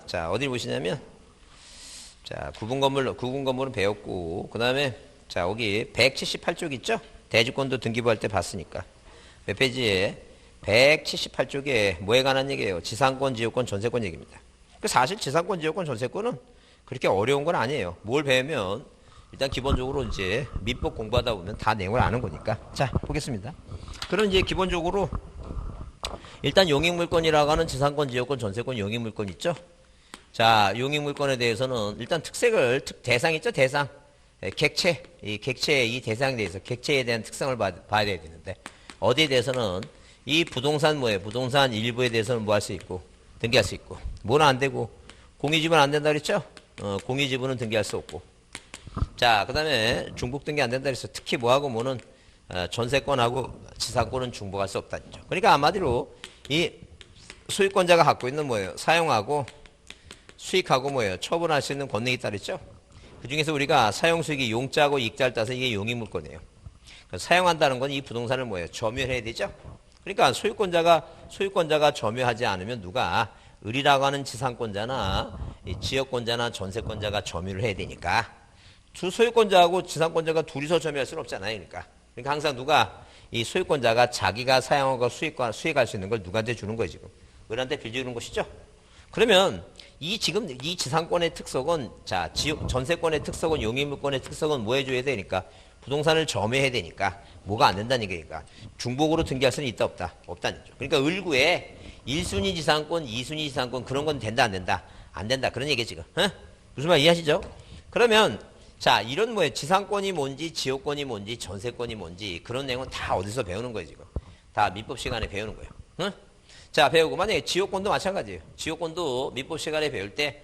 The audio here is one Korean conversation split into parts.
자, 어디를 보시냐면, 자, 구분 건물은 배웠고, 그 다음에, 자, 여기 178쪽 있죠? 대주권도 등기부할 때 봤으니까. 몇 페이지에? 178쪽에 뭐에 관한 얘기예요? 지상권, 지역권, 전세권 얘기입니다. 사실 지상권, 지역권, 전세권은 그렇게 어려운 건 아니에요. 뭘 배우면, 일단 기본적으로 이제 민법 공부하다 보면 다 내용을 아는 거니까. 자, 보겠습니다. 그럼 이제 기본적으로, 일단 용익물권이라고 하는 지상권, 지역권, 전세권, 용익물권 있죠? 자, 용익물권에 대해서는 일단 대상 있죠? 대상. 객체. 이 객체의 이 대상에 대해서, 객체에 대한 특성을 봐야 되는데, 어디에 대해서는 이 부동산 부동산 일부에 대해서는 뭐 할 수 있고, 등기할 수 있고, 뭐는 안 되고, 공유지분은 안 된다 그랬죠? 공유지분은 등기할 수 없고. 자, 그 다음에 중복 등기 안 된다 그랬어. 특히 뭐하고 뭐는, 전세권하고 지상권은 중복할 수 없다죠. 그러니까 한마디로 이 소유권자가 갖고 있는 사용하고 수익하고 처분할 수 있는 권능이 있다 그랬죠. 그 중에서 우리가 사용수익이 용자고 이익자를 따서 이게 용익물권이에요. 사용한다는 건 이 부동산을 점유해야 되죠. 그러니까 소유권자가 점유하지 않으면 누가 을이라고 하는 지상권자나 지역권자나 전세권자가 점유를 해야 되니까 두 소유권자하고 지상권자가 둘이서 점유할 수는 없잖아요. 그러니까 항상 누가 이 소유권자가 자기가 사용하고 수익할 수 있는 걸 누구한테 주는 거예요, 지금. 을한테 빌려주는 것이죠. 그러면 지금 이 지상권의 특성은, 자, 전세권의 특성은, 용익물권의 특성은 뭐 해줘야 되니까? 부동산을 점유해야 되니까 뭐가 안 된다는 얘기니까. 중복으로 등기할 수는 있다, 없다? 없다는 거죠. 그러니까 을구에 1순위 지상권, 2순위 지상권 그런 건 된다, 안 된다? 안 된다. 그런 얘기예요, 지금. 무슨 말 이해하시죠? 그러면 자, 이런 지상권이 뭔지, 지역권이 뭔지, 전세권이 뭔지 그런 내용은 다 어디서 배우는 거예요, 지금. 다 민법 시간에 배우는 거예요. 응? 자, 배우고 만약에 지역권도 마찬가지예요. 지역권도 민법 시간에 배울 때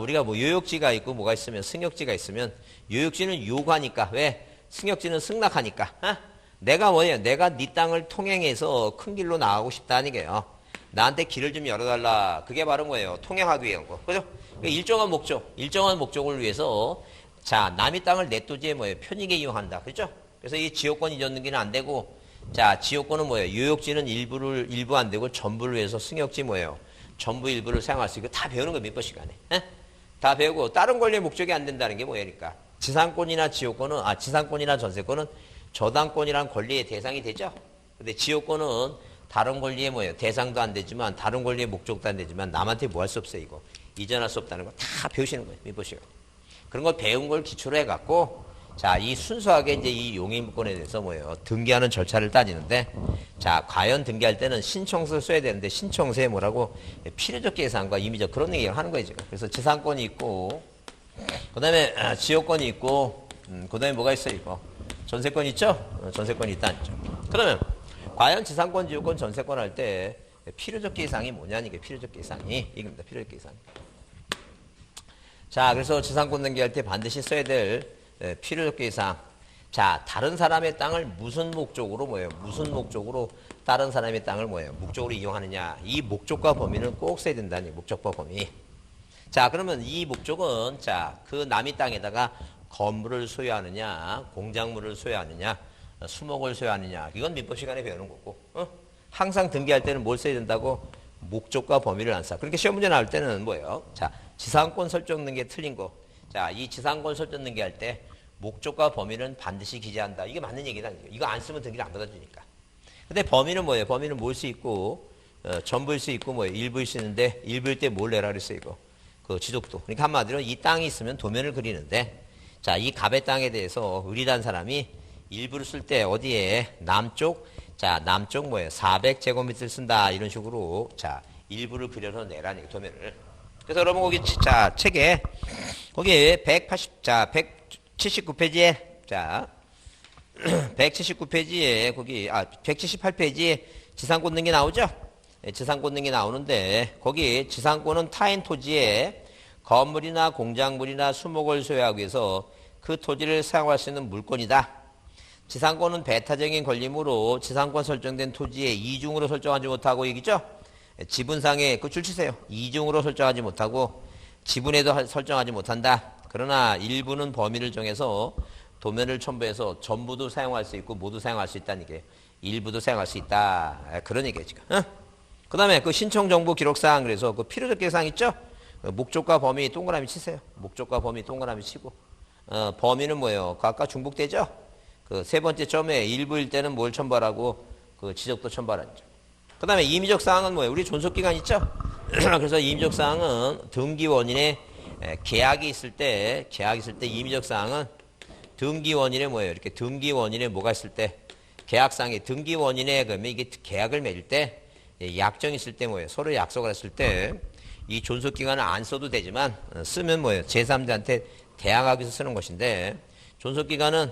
우리가 요역지가 있고 뭐가 있으면 승역지가 있으면 요역지는 요구하니까 왜? 승역지는 승낙하니까. 내가 내가 네 땅을 통행해서 큰 길로 나가고 싶다는 얘기예요. 나한테 길을 좀 열어달라. 그게 바로 뭐예요? 통행하기 위한 거. 그죠? 그러니까 일정한 목적을 위해서 자, 남의 땅을 내 토지에 편익에 이용한다. 그렇죠? 그래서 이 지역권 이전 등기는 안 되고, 자, 지역권은 요역지는 일부 안 되고, 전부를 위해서 승역지 전부 일부를 사용할 수 있고, 다 배우는 거예요, 민법 시간에. 다 배우고, 다른 권리의 목적이 안 된다는 게 뭐니까? 지상권이나 전세권은 저당권이란 권리의 대상이 되죠? 근데 지역권은 다른 권리의 대상도 안 되지만, 다른 권리의 목적도 안 되지만, 남한테 뭐 할 수 없어요, 이거. 이전할 수 없다는 거 다 배우시는 거예요, 민법 시간에. 그런 걸 배운 걸 기초로 해갖고, 자, 이 순수하게 이제 이 용익물권에 대해서 등기하는 절차를 따지는데, 자, 과연 등기할 때는 신청서를 써야 되는데, 신청서에 뭐라고? 필요적 계산과 임의적 그런 얘기를 하는 거예요, 지금. 그래서 지상권이 있고, 그 다음에 지역권이 있고, 그 다음에 뭐가 있어요, 이거? 전세권 있죠? 전세권이 있다는 점. 그러면, 과연 지상권, 지역권, 전세권 할 때, 필요적 계산이 뭐냐는 게 필요적 계산이, 이겁니다, 필요적 계산. 자, 그래서 지상권 등기할 때 반드시 써야 될 필요적 계상. 자, 다른 사람의 땅을 무슨 목적으로 무슨 목적으로 다른 사람의 땅을 목적으로 이용하느냐. 이 목적과 범위는 꼭 써야 된다니, 목적과 범위. 자, 그러면 이 목적은, 자, 그 남의 땅에다가 건물을 소유하느냐, 공작물을 소유하느냐, 수목을 소유하느냐. 이건 민법 시간에 배우는 거고. 항상 등기할 때는 뭘 써야 된다고? 목적과 범위를 안 써. 그렇게 시험 문제 나올 때는 자, 지상권 설정 등기 틀린 거. 자, 이 지상권 설정 등기 할 때 목적과 범위는 반드시 기재한다. 이게 맞는 얘기다. 이거 안 쓰면 등기를 안 받아주니까. 근데 범위는 범위는 뭘 수 있고, 전부일 수 있고, 일부일 수 있는데, 일부일 때 뭘 내라 그랬어, 이거. 그 지적도. 그러니까 한마디로 이 땅이 있으면 도면을 그리는데, 자, 이 갑의 땅에 대해서 을이란 사람이 일부를 쓸 때 어디에? 남쪽, 자, 남쪽 400제곱미터를 쓴다. 이런 식으로, 자, 일부를 그려서 내라는 얘기, 도면을. 그래서 여러분 거기 자 책에 거기 179페이지에 자 179페이지에 거기 178페이지에 지상권 등기 나오죠? 네, 지상권 등기 나오는데 거기 지상권은 타인 토지에 건물이나 공작물이나 수목을 소유하기 위해서 그 토지를 사용할 수 있는 물건이다. 지상권은 배타적인 권리이므로 지상권 설정된 토지에 이중으로 설정하지 못하고 얘기죠? 지분상에 그 줄 치세요. 이중으로 설정하지 못하고 지분에도 설정하지 못한다. 그러나 일부는 범위를 정해서 도면을 첨부해서 전부도 사용할 수 있고 모두 사용할 수 있다는 게 일부도 사용할 수 있다. 그런 얘기예요, 지금. 그 다음에 그 신청정보 기록사항, 그래서 그 필요적 계상 있죠? 목적과 범위 동그라미 치세요. 목적과 범위 동그라미 치고. 범위는 뭐예요? 각각 중복되죠? 그 세 번째 점에 일부일 때는 뭘 첨부하라고? 그 지적도 첨부하라죠. 그 다음에 임의적 사항은 뭐예요? 우리 존속기간 있죠? 그래서 임의적 사항은 등기원인의 계약이 있을 때 임의적 사항은 등기원인의 뭐예요? 이렇게 등기원인의 뭐가 있을 때 계약상의 등기원인의 그러면 이게 계약을 맺을 때 약정이 있을 때 뭐예요? 서로 약속을 했을 때 이 존속기간을 안 써도 되지만 쓰면 뭐예요? 제3자한테 대항하기 위해서 쓰는 것인데 존속기간은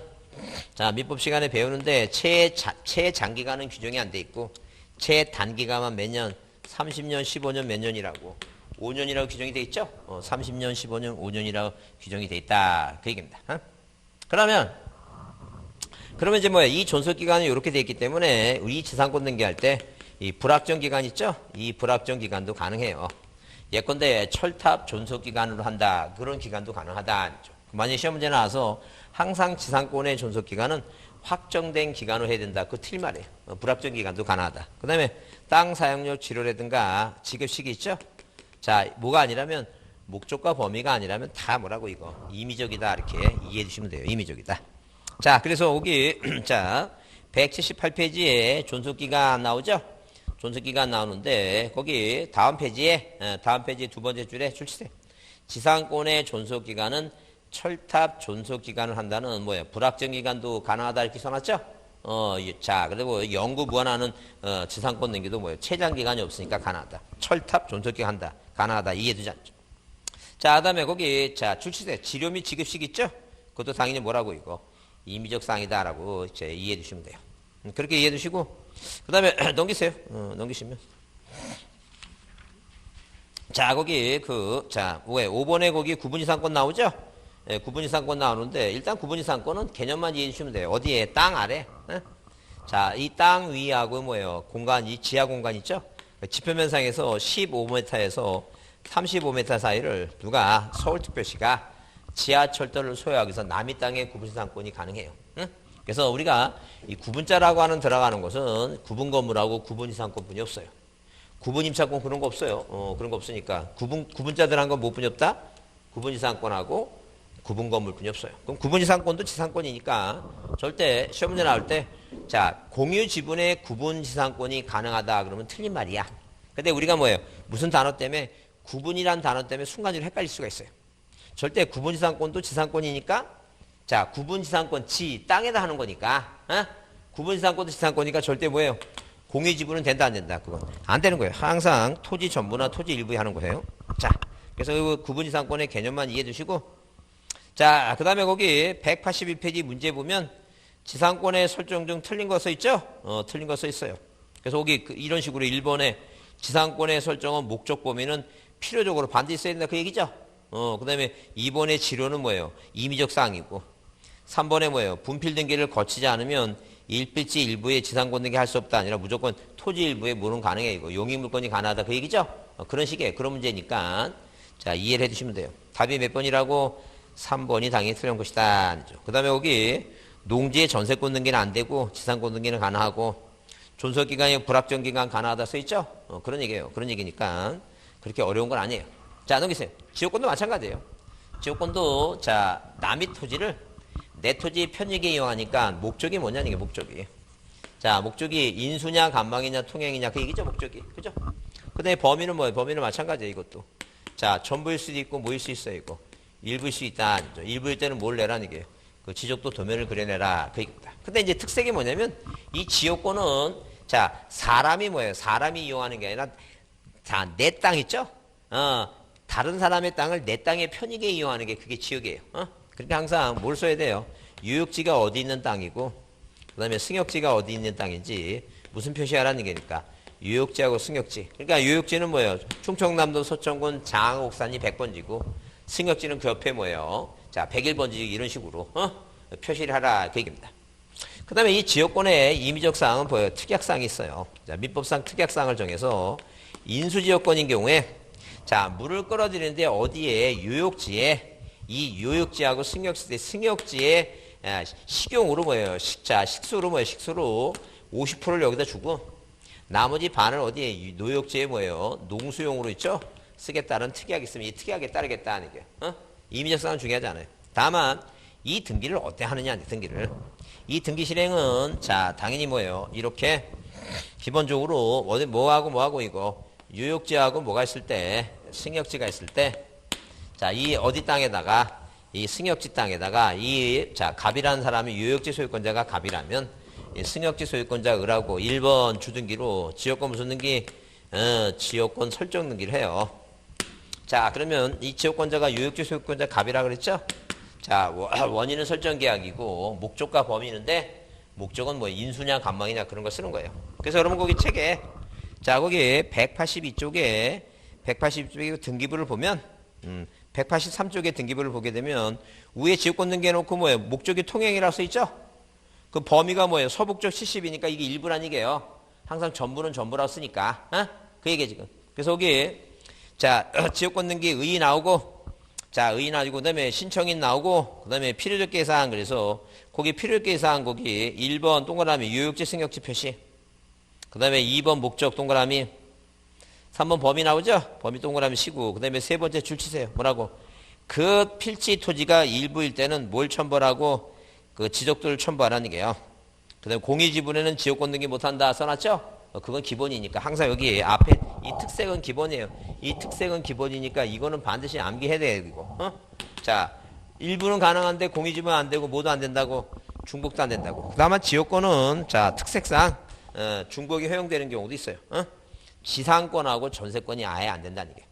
자 민법 시간에 배우는데 최장기간은 규정이 안 돼 있고 최단기간만 몇 년? 30년, 15년 몇 년이라고 5년이라고 규정이 돼 있죠? 30년, 15년, 5년이라고 규정이 돼 있다. 그 얘기입니다. 그러면 이제 뭐야? 이 존속기간이 이렇게 돼 있기 때문에 우리 지상권 등기할 때 이 불확정 기간 있죠? 이 불확정 기간도 가능해요. 예컨대 철탑 존속기간으로 한다. 그런 기간도 가능하다. 만약에 시험 문제 나와서 항상 지상권의 존속기간은 확정된 기간으로 해야 된다. 그거 틀린 말이에요. 불확정 기간도 가능하다. 그 다음에 땅 사용력 지료라든가 지급 시기 있죠? 자, 뭐가 아니라면 목적과 범위가 아니라면 다 뭐라고 이거 임의적이다. 이렇게 이해해 주시면 돼요. 임의적이다. 자, 그래서 여기 자 178페이지에 존속기간 나오죠? 존속기간 나오는데 거기 다음 페이지 두 번째 줄에 출시돼. 지상권의 존속기간은 철탑 존속기간을 한다는 뭐예요? 불확정 기간도 가능하다 이렇게 써놨죠? 자, 그리고 영구 무한하는 지상권 등기도 뭐예요? 최장 기간이 없으니까 가능하다. 철탑 존속기간 한다. 가능하다. 이해되지 않죠? 자, 그다음에 거기 자 출시돼. 지료 및 지급식 있죠? 그것도 당연히 뭐라고 이거 임의적 사항이다라고 이제 이해해 주시면 돼요. 그렇게 이해해 주시고 그 다음에 넘기세요. 넘기시면 자 거기 자 왜 5번에 거기 구분이상권 나오죠? 예, 구분이상권 나오는데 일단 구분이상권은 개념만 이해해 주시면 돼요. 어디에? 땅 아래. 자, 이 땅 위하고 뭐예요? 공간, 이 지하 공간 있죠? 지표면상에서 15m에서 35m 사이를 누가 서울특별시가 지하철도를 소유하기 위해서 남의 땅에 구분이상권이 가능해요. 그래서 우리가 이 구분자라고 하는 들어가는 것은 구분 건물하고 구분 이상권뿐이 없어요. 구분 임차권 그런 거 없어요. 그런 거 없으니까 구분자 들어간 건 뭐뿐이 없다? 구분 이상권하고 구분 건물뿐이 없어요. 그럼 구분 이상권도 지상권이니까 절대 시험 문제 나올 때 자 공유 지분의 구분 지상권이 가능하다 그러면 틀린 말이야. 근데 우리가 뭐예요? 무슨 단어 때문에 구분이란 단어 때문에 순간적으로 헷갈릴 수가 있어요. 절대 구분 지상권도 지상권이니까 자, 구분 지상권, 땅에다 하는 거니까, 구분 지상권도 지상권이니까 절대 뭐예요? 공유 지분은 된다, 안 된다? 그건. 안 되는 거예요. 항상 토지 전부나 토지 일부에 하는 거예요. 자, 그래서 그 구분 지상권의 개념만 이해해 주시고, 자, 그 다음에 거기 181페이지 문제 보면 지상권의 설정 중 틀린 거 써 있죠? 틀린 거 써 있어요. 그래서 거기 이런 식으로 1번에 지상권의 설정은 목적 범위는 필요적으로 반드시 써야 된다. 그 얘기죠? 그 다음에 2번의 지료는 뭐예요? 임의적 사항이고, 3번에 뭐예요? 분필 등기를 거치지 않으면 일필지 일부에 지상권 등기 할 수 없다 아니라 무조건 토지 일부에 물은 가능해 이거 용익 물건이 가능하다 그 얘기죠? 그런 식의 그런 문제니까 자 이해를 해주시면 돼요. 답이 몇 번이라고? 3번이 당연히 틀린 것이다. 그 다음에 여기 농지의 전세권 등기는 안 되고 지상권 등기는 가능하고 존속기간이 불확정 기간 가능하다 써 있죠? 그런 얘기예요. 그런 얘기니까 그렇게 어려운 건 아니에요. 자 넘기세요. 지역권도 마찬가지예요. 지역권도 자 남의 토지를 내 토지 편익에 이용하니까 목적이 뭐냐는 게 목적이. 자, 목적이 인수냐, 간망이냐, 통행이냐, 그 얘기죠, 목적이. 그죠? 그 다음에 범위는 뭐예요? 범위는 마찬가지예요, 이것도. 자, 전부일 수도 있고, 뭐일 수 있어요, 이거. 일부일 수 있다. 일부일 때는 뭘 내라는 게. 그 지적도 도면을 그려내라. 그 얘기입니다. 근데 이제 특색이 뭐냐면, 이 지역권은, 자, 사람이 뭐예요? 사람이 이용하는 게 아니라, 자, 내 땅 있죠? 다른 사람의 땅을 내 땅의 편익에 이용하는 게 그게 지역이에요. 그러니까 항상 뭘 써야 돼요? 유역지가 어디 있는 땅이고 그 다음에 승역지가 어디 있는 땅인지 무슨 표시하라는 게니까 유역지하고 승역지. 그러니까 유역지는 뭐예요? 충청남도 서천군 장옥산이 100번지고 승역지는 그 옆에 뭐예요? 자 101번지 이런 식으로 표시를 하라 그 얘기입니다. 그 다음에 이 지역권의 임의적 사항은 뭐예요? 특약사항이 있어요. 자 민법상 특약사항을 정해서 인수지역권인 경우에 자 물을 끌어들이는데 어디에 유역지에 이 요역지하고 승역지에 식용으로 뭐예요? 식수로 뭐예요? 식수로 50%를 여기다 주고 나머지 반을 어디에 노역지에 뭐예요? 농수용으로 있죠? 쓰겠다는 특약이 있으면 이 특약에 따르겠다는 게 임의적사항은 중요하지 않아요. 다만 이 등기를 어때 하느냐 등기를 이 등기 실행은 자 당연히 뭐예요 이렇게 기본적으로 어디 뭐하고 이거 유역지하고 뭐가 있을 때 승역지가 있을 때 자 이 어디 땅에다가 이 승역지 땅에다가 이 자 갑이라는 사람이 유역지 소유권자가 갑이라면 이 승역지 소유권자 을하고 1번 주등기로 지역권 무슨 등기 지역권 설정 등기를 해요. 자 그러면 이 지역권자가 유역지 소유권자 갑이라 그랬죠? 자 원인은 설정 계약이고 목적과 범위인데 목적은 뭐 인수냐 간망이냐 그런 거 쓰는 거예요. 그래서 여러분 거기 책에 자 거기 182쪽에 등기부를 보면 183쪽에 등기부를 보게 되면 위에 지역권 등기해 놓고 뭐예요? 목적이 통행이라고 써 있죠? 그 범위가 뭐예요? 서북쪽 70이니까 이게 일부란 얘기예요. 항상 전부는 전부라고 쓰니까 그 얘기예요 지금. 그래서 거기 자 지역권 등기 의의 나오고 자 의의 나오고 그다음에 신청인 나오고 그다음에 필요적 계사항 그래서 거기 필요적 계사항 거기 1번 동그라미 유역지 승역지 표시 그다음에 2번 목적 동그라미 3번 범위 나오죠? 범위 동그라미 시고 그 다음에 세 번째 줄 치세요. 뭐라고? 그 필지 토지가 일부일 때는 뭘 첨부하라고? 그 지적도를 첨부하라는 게요. 그 다음에 공유지분에는 지역권 등기 못한다 써놨죠? 그건 기본이니까 항상 여기 앞에 이 특색은 기본이에요. 이 특색은 기본이니까 이거는 반드시 암기해야 돼요. 이거. 자 일부는 가능한데 공유지분 안 되고 모두 안 된다고 중복도 안 된다고. 그 다음에 지역권은 자 특색상 중복이 허용되는 경우도 있어요. 지상권하고 전세권이 아예 안 된다는 게.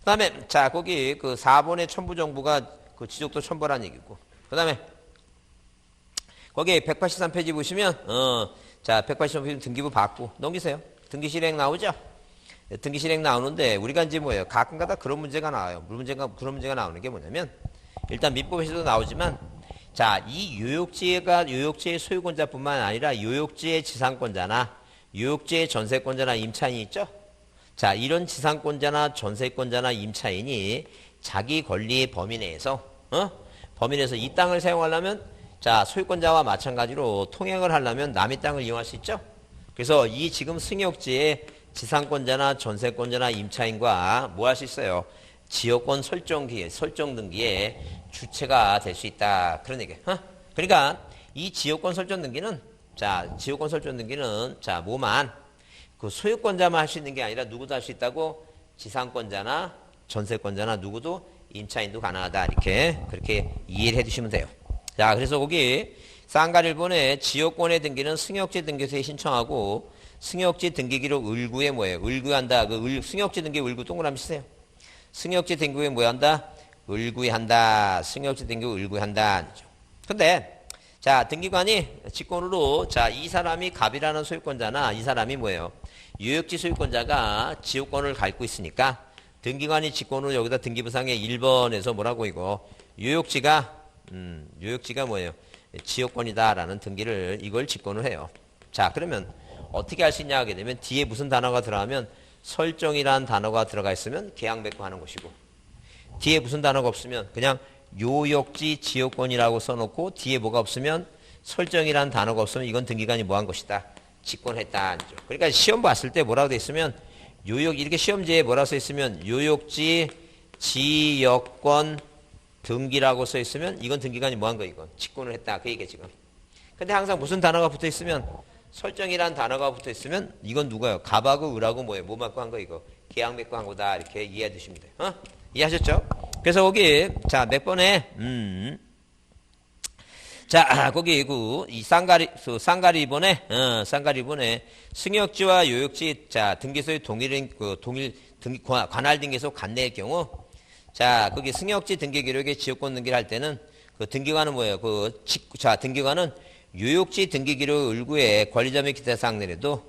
그 다음에, 자, 거기 그 4번의 첨부정부가 그 지적도 첨부라는 얘기고. 그 다음에, 거기 183페이지 보시면, 자, 183페이지 등기부 받고 넘기세요. 등기 실행 나오죠? 등기 실행 나오는데, 우리가 이제 뭐예요? 가끔가다 그런 문제가 나와요. 그런 문제가 나오는 게 뭐냐면, 일단 민법에서도 나오지만, 자, 이 요역지의 소유권자뿐만 아니라 요역지의 지상권자나 유역지의 전세권자나 임차인이 있죠? 자, 이런 지상권자나 전세권자나 임차인이 자기 권리 범위 내에서, 이 땅을 사용하려면, 자, 소유권자와 마찬가지로 통행을 하려면 남의 땅을 이용할 수 있죠? 그래서 이 지금 승역지의 지상권자나 전세권자나 임차인과 뭐 할 수 있어요? 지역권 설정 등기에 주체가 될 수 있다. 그런 얘기예요. 그러니까 이 지역권 설정 등기는 자, 지역권 설정 등기는 자, 뭐만 그 소유권자만 할 수 있는 게 아니라 누구도 할 수 있다고 지상권자나 전세권자나 누구도 임차인도 가능하다. 이렇게 그렇게 이해를 해 주시면 돼요. 자, 그래서 거기 쌍가일본의 지역권의 등기는 승역지 등기소에 신청하고 승역지 등기기록 을구에 뭐예요? 을구한다. 그 승역지 등기 을구 동그라미 치세요. 승역지 등기구에 뭐 한다? 을구에 한다. 승역지 등기구 을구에 한다. 근데 자, 등기관이 직권으로 자, 이 사람이 갑이라는 소유권자나 이 사람이 뭐예요? 유역지 소유권자가 지역권을 갖고 있으니까 등기관이 직권으로 여기다 등기부상에 1번에서 뭐라고 이거 유역지가 뭐예요? 지역권이다라는 등기를 이걸 직권을 해요. 자, 그러면 어떻게 할 수 있냐 하게 되면 뒤에 무슨 단어가 들어가면 설정이란 단어가 들어가 있으면 계약 맺고하는 것이고 뒤에 무슨 단어가 없으면 그냥 요역지 지역권이라고 써놓고 뒤에 뭐가 없으면 설정이란 단어가 없으면 이건 등기관이 뭐 한 것이다. 직권했다. 그러니까 시험 봤을 때 뭐라고 돼 있으면 이렇게 시험지에 뭐라고 써 있으면 요역지 지역권 등기라고 써 있으면 이건 등기관이 뭐 한 거야. 이건 직권을 했다. 그 얘기야 지금. 근데 항상 무슨 단어가 붙어 있으면 설정이란 단어가 붙어 있으면 이건 누가요? 갑하고 을하고 뭐예요? 뭐 맞고 한 거 이거. 계약 맺고 한 거다. 이렇게 이해해 주시면 돼요. 이해하셨죠? 그래서 거기 자 몇 번에 자 거기 이 쌍가리본에 승역지와 요역지 자 등기소의 동일 등기 관할 등기소 관내의 경우 자 거기 승역지 등기 기록에 지역권 등기를 할 때는 그 등기관은 뭐예요? 등기관은 요역지 등기 기록 을구에 권리자 및 기타 사항 내에도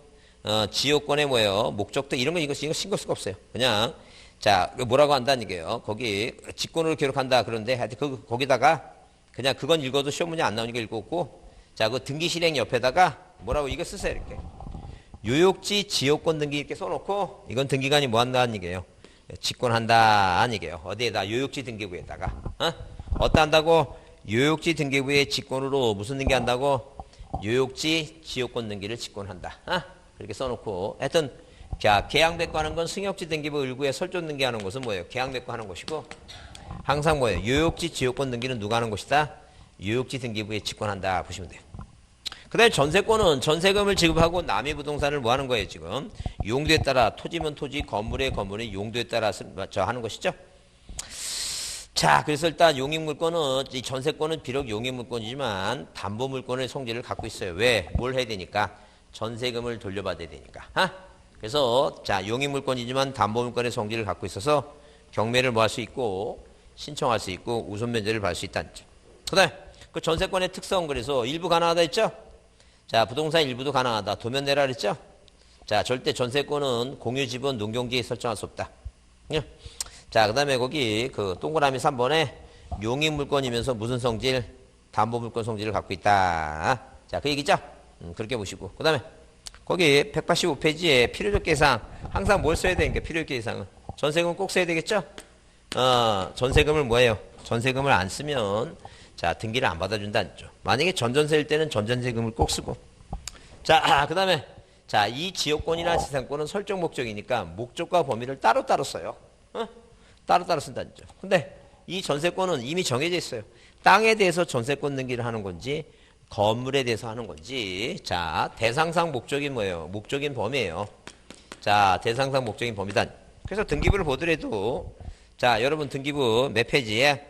지역권의 뭐예요? 목적도 이런 거 이거 신경 쓸 거 없어요. 그냥 자, 뭐라고 한다는 얘기예요. 거기 직권으로 기록한다 그런데 하여튼 거기다가 그냥 그건 읽어도 시험 문제 안 나오니까 읽었고 자, 그 등기 실행 옆에다가 뭐라고 이거 쓰세요. 이렇게. 요역지 지역권 등기 이렇게 써놓고 이건 등기관이 뭐 한다는 얘기예요. 직권한다는 얘기예요. 어디에다? 요역지 등기부에다가. 어디다 한다고? 요역지 등기부에 직권으로 무슨 등기 한다고? 요역지 지역권 등기를 직권한다. 그렇게 써놓고 하여튼 자, 계약매가하는 건 승역지 등기부 일부에 설정 등기하는 것은 뭐예요? 계약매가하는 것이고 항상 뭐예요? 유효지 지역권 등기는 누가 하는 것이다? 유효지 등기부에 직권한다 보시면 돼요. 그 다음에 전세권은 전세금을 지급하고 남의 부동산을 뭐 하는 거예요 지금? 용도에 따라 토지면 토지, 건물의 건물의 용도에 따라 하는 것이죠. 자, 그래서 일단 용익물권은 이 전세권은 비록 용익물권이지만 담보물권의 성질을 갖고 있어요. 왜? 뭘 해야 되니까? 전세금을 돌려받아야 되니까. 그래서 자, 용익물권이지만 담보물권의 성질을 갖고 있어서 경매를 뭐 할 수 있고 신청할 수 있고 우선 면제를 받을 수 있다는 점. 그다음에 그 전세권의 특성 그래서 일부 가능하다 했죠? 자, 부동산 일부도 가능하다. 도면 내라 그랬죠? 자, 절대 전세권은 공유 지분 농경지에 설정할 수 없다. 자, 그 다음에 거기 그 동그라미 3번에 용익물권이면서 무슨 성질? 담보물권 성질을 갖고 있다. 자, 그 얘기죠? 그렇게 보시고. 그 다음에 거기 185페이지에 필요적 계상. 항상 뭘 써야 되니까 필요적 계상은. 전세금 꼭 써야 되겠죠? 전세금을 뭐예요? 전세금을 안 쓰면 자, 등기를 안 받아준다는 죠. 만약에 전전세일 때는 전전세금을 꼭 쓰고. 자, 그 다음에 자, 이 지역권이나 지상권은 설정 목적이니까 목적과 범위를 따로따로 써요. 따로따로 쓴다는 점. 근데 이 전세권은 이미 정해져 있어요. 땅에 대해서 전세권 등기를 하는 건지 건물에 대해서 하는 건지. 자, 대상상 목적인 뭐예요? 목적인 범위예요. 자, 대상상 목적인 범위다. 그래서 등기부를 보더라도 자, 여러분 등기부 몇 페이지에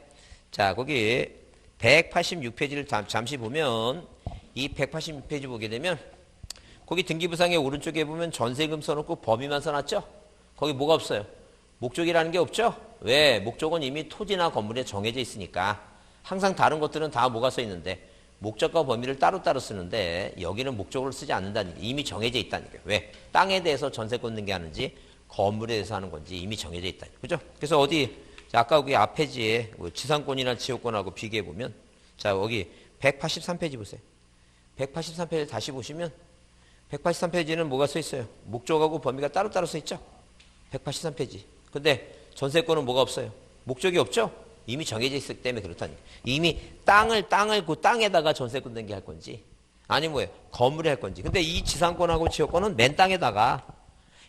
자, 거기 186페이지를 잠시 보면 이 186페이지 보게 되면 거기 등기부상의 오른쪽에 보면 전세금 써놓고 범위만 써놨죠? 거기 뭐가 없어요? 목적이라는 게 없죠? 왜? 목적은 이미 토지나 건물에 정해져 있으니까. 항상 다른 것들은 다 뭐가 써 있는데 목적과 범위를 따로따로 쓰는데 여기는 목적으로 쓰지 않는다는 게 이미 정해져 있다는 거예요. 왜? 땅에 대해서 전세권 등기하는지 건물에 대해서 하는 건지 이미 정해져 있다는 거죠. 그죠? 그래서 어디 아까 여기 앞 페이지에 지상권이나 지역권하고 비교해 보면 자, 여기 183페이지 보세요. 183페이지 다시 보시면 183페이지는 뭐가 써 있어요? 목적하고 범위가 따로따로 써 있죠? 183페이지. 근데 전세권은 뭐가 없어요? 목적이 없죠? 이미 정해져 있기 때문에 그렇다니까. 이미 땅을 그 땅에다가 전세권 등기할 건지 아니 뭐예요? 건물에 할 건지. 근데 이 지상권하고 지역권은 맨 땅에다가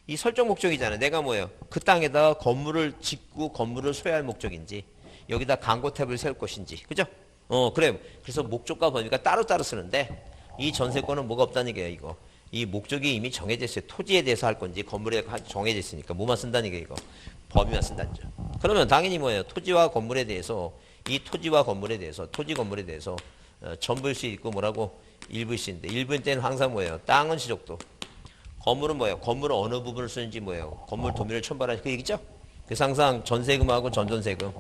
이 설정 목적이잖아요. 내가 뭐예요? 그 땅에다가 건물을 짓고 건물을 소유할 목적인지 여기다 광고탭을 세울 것인지. 그죠? 그래요. 그래서 목적과 범위가 따로따로 쓰는데 이 전세권은 뭐가 없다는 얘기예요, 이거. 이 목적이 이미 정해져 있어요. 토지에 대해서 할 건지 건물에 정해져 있으니까 뭐만 쓴다는 게 이거. 범위만 쓴다는 점. 그러면 당연히 뭐예요? 토지와 건물에 대해서 이 토지와 건물에 대해서 토지 건물에 대해서 전부일 수 있고 뭐라고 일부일 수 있는데 일부일 때는 항상 뭐예요? 땅은 지적도. 건물은 뭐예요? 건물은 어느 부분을 쓰는지 뭐예요? 건물 도면을 첨부하는 그 얘기죠? 그래서 항상 전세금하고 전전세금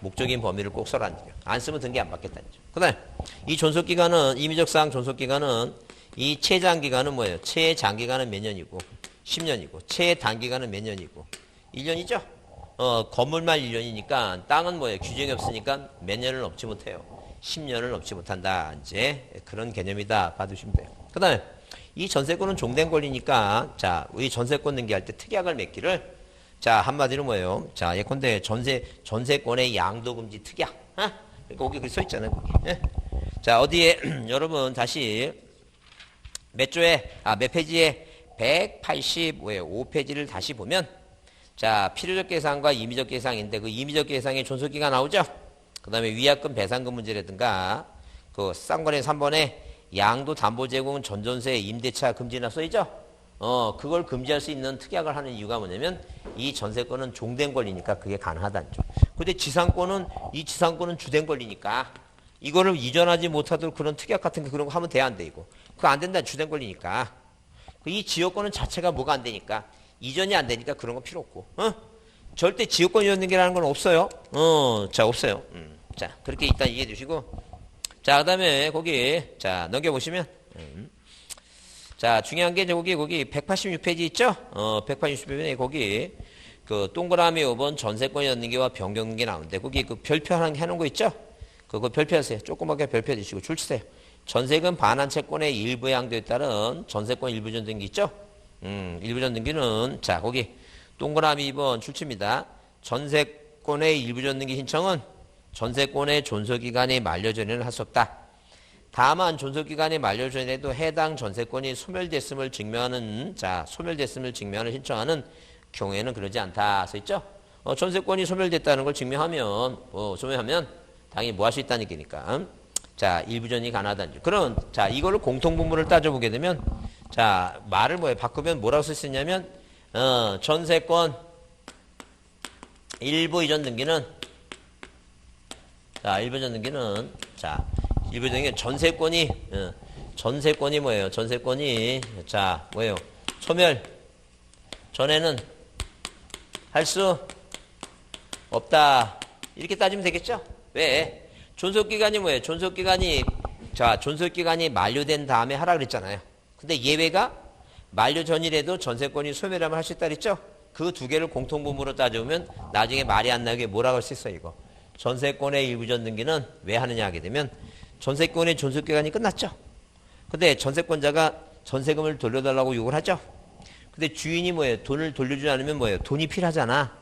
목적인 범위를 꼭 써라는 거예요. 안 쓰면 등기 안 받겠다는 거죠. 그 다음에 이 존속기간은 임의적사항 존속기간은 이 최장기간은 뭐예요? 최장기간은 몇 년이고 10년이고 최단기간은 몇 년이고 1년이죠? 건물만 1년이니까 땅은 뭐예요? 규정이 없으니까 몇 년을 넘지 못해요. 10년을 넘지 못한다. 이제 그런 개념이다. 봐두시면 돼요. 그 다음에 이 전세권은 종된 권리니까 자, 우리 전세권 등기할 때 특약을 맺기를 자, 한마디로 뭐예요? 자, 예컨대 전세권의 양도금지 특약. 그러니까 거기 써 있잖아요. 거기. 자, 어디에 여러분 다시 몇 페이지에 185페이지를 다시 보면 자, 필요적 계상과 임의적 계상인데 그 임의적 계상의 존속기가 나오죠? 그 다음에 위약금 배상금 문제라든가 그 쌍권의 3번에 양도 담보 제공 전전세 임대차 금지나 써있죠? 그걸 금지할 수 있는 특약을 하는 이유가 뭐냐면 이 전세권은 종된 권리니까 그게 가능하다는 점. 근데 지상권은 주된 권리니까 이거를 이전하지 못하도록 그런 특약 같은 거 그런 거 하면 돼 안 돼 이거. 그거 안 된다 주된 권리니까. 이 지역권은 자체가 뭐가 안 되니까 이전이 안 되니까 그런 거 필요 없고. 절대 지역권 이전 등기라는 건 없어요. 자 없어요. 자 그렇게 일단 이해해 주시고. 자, 그 다음에 거기, 자, 넘겨보시면, 자, 중요한 게 거기 186페이지 있죠? 186페이지에 거기, 그 동그라미 5번 전세권 연등기와 변경 등기 나오는데, 거기 그 별표 하나 해놓은 거 있죠? 그거 별표하세요. 조그맣게 별표 주시고 줄 치세요. 전세금 반환 채권의 일부 양도에 따른 전세권 일부 전등기 있죠? 일부 전등기는, 자, 거기 동그라미 2번 출치입니다. 전세권의 일부 전등기 신청은 전세권의 존속기간이 만료 전에는 할 수 없다. 다만 존속기간이 만료 전에도 해당 전세권이 소멸됐음을 증명하는 소멸됐음을 증명하는 신청하는 경우에는 그러지 않다 써 있죠. 전세권이 소멸됐다는 걸 증명하면 소멸하면 당연히 뭐 할 수 있다는 얘기니까. 자, 일부전이 가능하다는. 그럼 자, 이거를 공통분모를 따져보게 되면 자, 말을 바꾸면 뭐라고 쓸 수 있냐면 전세권 일부 이전 등기는 자, 일부 이전 등기는 자, 일부 이전 등기는 전세권이 뭐예요? 전세권이 자, 뭐예요? 소멸 전에는 할 수 없다. 이렇게 따지면 되겠죠? 왜? 존속기간이 뭐예요? 존속기간이 만료된 다음에 하라 그랬잖아요. 근데 예외가 만료 전이라도 전세권이 소멸하면 할 수 있다 그랬죠? 그 두 개를 공통분모로 따져보면 나중에 말이 안 나게 뭐라고 할 수 있어 이거. 전세권의 일부전 등기는 왜 하느냐 하게 되면 전세권의 존속기간이 끝났죠. 근데 전세권자가 전세금을 돌려달라고 요구를 하죠. 근데 주인이 뭐예요? 돈을 돌려주지 않으면 뭐예요? 돈이 필요하잖아.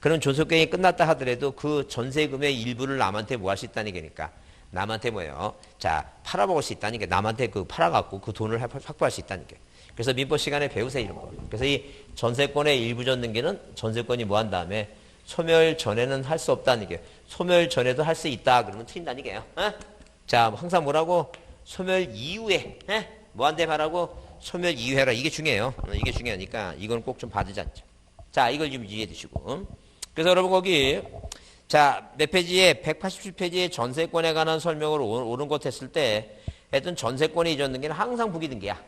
그럼 존속기간이 끝났다 하더라도 그 전세금의 일부를 남한테 뭐 할 수 있다는 얘기니까. 남한테 뭐예요? 자, 팔아먹을 수 있다는 게 남한테 그 팔아갖고 그 돈을 확보할 수 있다는 게. 그래서 민법 시간에 배우세요 이런 거. 그래서 이 전세권의 일부전 등기는 전세권이 뭐 한 다음에 소멸 전에는 할 수 없다는 게. 소멸 전에도 할 수 있다 그러면 틀린다는 얘기예요. 자, 항상 뭐라고? 소멸 이후에 뭐 한대 말하고 소멸 이후에 해라. 이게 중요해요. 이게 중요하니까 이건 꼭 좀 받으자. 자, 이걸 좀 이해해 두시고. 그래서 여러분 거기 자, 몇 페이지에 187페이지에 전세권에 관한 설명을 옳은 것 했을 때 하여튼 전세권의 이전 등기는 항상 부기등기야.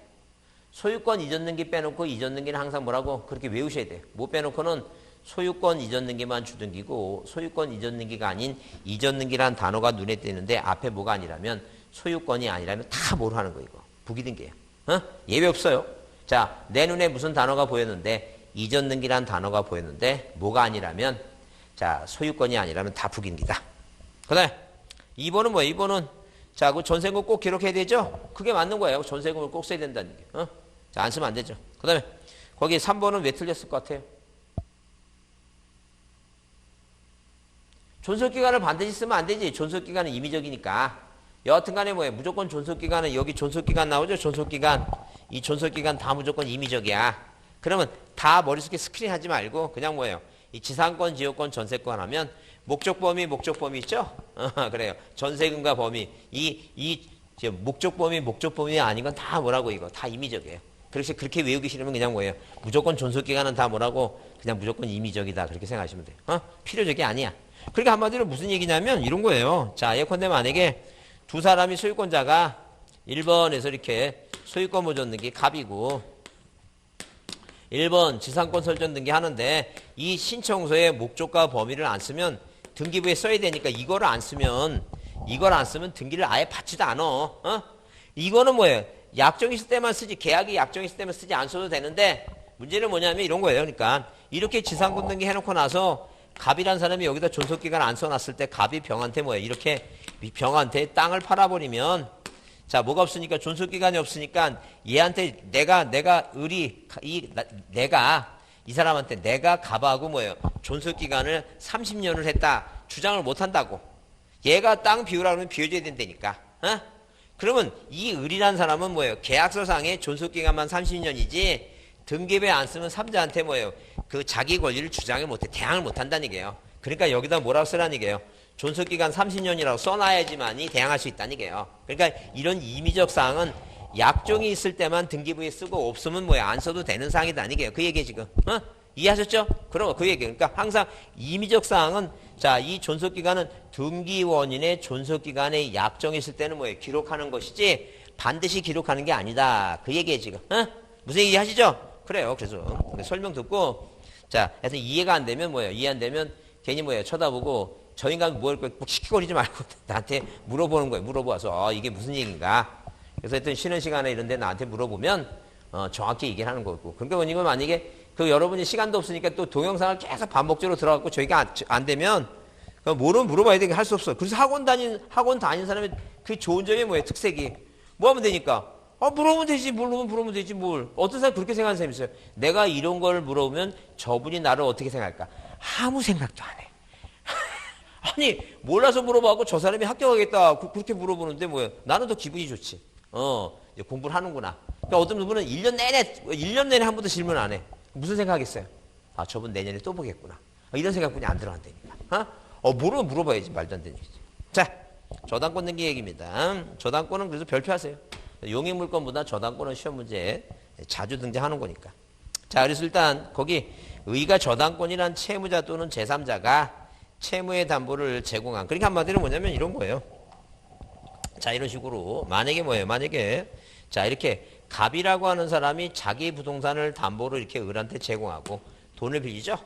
소유권 이전 등기 빼놓고 이전 등기는 항상 뭐라고? 그렇게 외우셔야 돼요. 뭐 빼놓고는 소유권 이전 등기만 주등기고 소유권 이전 등기가 아닌 이전 등기라는 단어가 눈에 띄는데 앞에 뭐가 아니라면 소유권이 아니라면 다 뭐로 하는 거 이거. 부기등기예요. 예외 없어요. 자, 내 눈에 무슨 단어가 보였는데 이전 등기란 단어가 보였는데 뭐가 아니라면 자, 소유권이 아니라면 다 부기등기다. 그 다음에 2번은 뭐예요? 2번은 자, 그 전세금 꼭 기록해야 되죠? 그게 맞는 거예요. 전세금을 꼭 써야 된다는 게. 자, 안 쓰면 안 되죠. 그 다음에 거기 3번은 왜 틀렸을 것 같아요? 존속기간을 반드시 쓰면 안 되지. 존속기간은 임의적이니까. 여하튼 간에 뭐예요? 무조건 존속기간은 여기 존속기간 나오죠? 존속기간. 이 존속기간 다 무조건 임의적이야. 그러면 다 머릿속에 스크린 하지 말고 그냥 뭐예요? 이 지상권, 지역권, 전세권 하면 목적 범위 있죠? 그래요. 전세금과 범위. 목적 범위 아닌 건 다 뭐라고 이거. 다 임의적이에요. 그렇게 외우기 싫으면 그냥 뭐예요? 무조건 존속기간은 다 뭐라고? 그냥 무조건 임의적이다. 그렇게 생각하시면 돼요. 필요적이 아니야. 그러니까 한마디로 무슨 얘기냐면 이런 거예요. 자, 예컨대 만약에 두 사람이 소유권자가 1번에서 이렇게 소유권 보존 등기 갑이고 1번 지상권 설정 등기 하는데 이 신청서에 목적과 범위를 안 쓰면 등기부에 써야 되니까 이걸 안 쓰면 등기를 아예 받지도 않아. 이거는 뭐예요? 약정 있을 때만 쓰지 계약이 약정 있을 때만 쓰지 안 써도 되는데 문제는 뭐냐면 이런 거예요. 그러니까 이렇게 지상권 등기 해놓고 나서 갑이란 사람이 여기다 존속기간 안 써놨을 때 갑이 병한테 뭐예요? 이렇게 병한테 땅을 팔아버리면 자, 뭐가 없으니까 존속기간이 없으니까 얘한테 내가 이 사람한테 내가 갑하고 뭐예요? 존속기간을 30년을 했다. 주장을 못 한다고. 얘가 땅 비우라 그러면 비워줘야 된다니까. 그러면 이 을이라는 사람은 뭐예요? 계약서상의 존속기간만 30년이지 등기부에 안 쓰면 삼자한테 뭐예요? 그 자기 권리를 주장을 못해. 대항을 못 한다는 얘기예요. 그러니까 여기다 뭐라고 쓰라는 얘기예요? 존속기간 30년이라고 써놔야지만이 대항할 수 있다는 얘기예요. 그러니까 이런 임의적 사항은 약정이 있을 때만 등기부에 쓰고 없으면 뭐야 안 써도 되는 사항이다 얘기예요. 그 얘기 지금 이해하셨죠? 그럼 그 얘기. 그러니까 항상 임의적 사항은 자, 이 존속기간은 등기원인의 존속기간에 약정이 있을 때는 뭐예요? 기록하는 것이지 반드시 기록하는 게 아니다. 그 얘기예요 지금. 무슨 얘기 하시죠? 그래요. 그래서 설명 듣고 자, 하여튼 이해가 안 되면 뭐예요? 이해 안 되면 괜히 뭐예요? 쳐다보고 저 인간 뭐 할 거야? 시키거리지 말고 나한테 물어보는 거예요. 물어봐서 이게 무슨 얘기인가? 그래서 하여튼 쉬는 시간에 이런데 나한테 물어보면 정확히 얘기를 하는 거고. 그러니까 이건 만약에 그 여러분이 시간도 없으니까 또 동영상을 계속 반복적으로 들어갖고 저희가 안 되면 뭐로 물어봐야 되게 할 수 없어. 그래서 학원 다닌 사람의 그 좋은 점이 뭐예요? 특색이 뭐 하면 되니까 물어보면 되지. 물어보면 되지 뭘. 어떤 사람 그렇게 생각하는 사람이 있어요. 내가 이런 걸 물어보면 저분이 나를 어떻게 생각할까? 아무 생각도 안 해. 아니 몰라서 물어봐고 저 사람이 합격하겠다 그렇게 물어보는데 뭐야 나는 더 기분이 좋지. 이제 공부를 하는구나. 그러니까 어떤 분은 1년 내내 한 번도 질문 안 해. 무슨 생각하겠어요? 아 저분 내년에 또 보겠구나. 이런 생각뿐이 안 들어간다니까. 모르면 물어봐야지. 말도 안 되는 얘기지. 자 저당권 등기 얘기입니다. 저당권은 그래서 별표하세요. 용익 물권보다 저당권은 시험 문제에 자주 등장하는 거니까. 자 그래서 일단 거기 의가 저당권이란 채무자 또는 제3자가 채무의 담보를 제공한. 그러니까 한마디로 뭐냐면 이런 거예요. 자 이런 식으로 만약에 뭐예요? 만약에 자 이렇게 갑이라고 하는 사람이 자기 부동산을 담보로 이렇게 을한테 제공하고 돈을 빌리죠.